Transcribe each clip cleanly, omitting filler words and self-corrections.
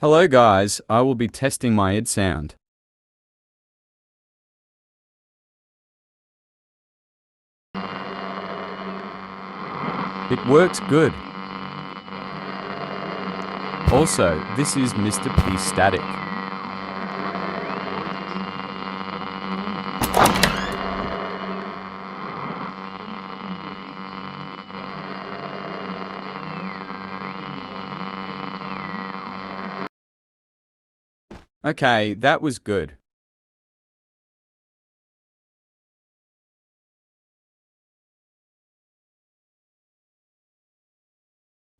Hello guys, I will be testing my id sound. It works good. Also, this is Mr. P Static. Okay, that was good.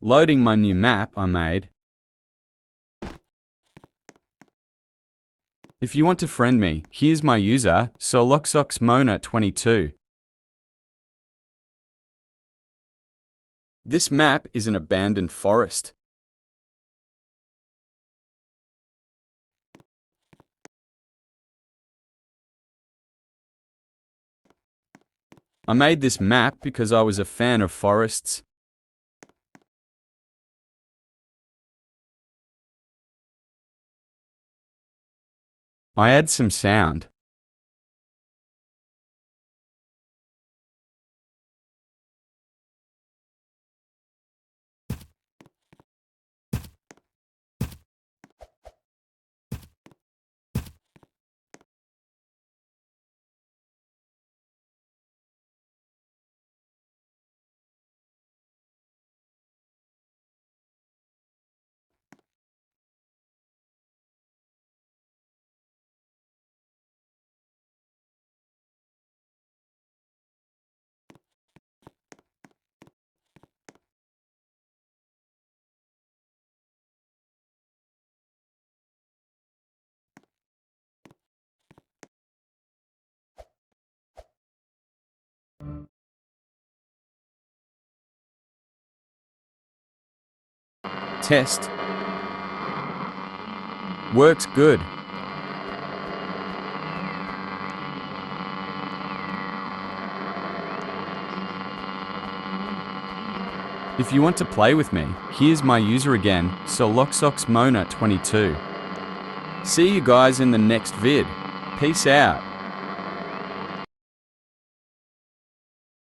Loading my new map I made. If you want to friend me, here's my user, Soloxoxmona22. This map is an abandoned forest. I made this map because I was a fan of forests. I add some sound. Test. Works good. If you want to play with me, here's my user again, Soloxoxmona22. See you guys in the next vid. Peace out.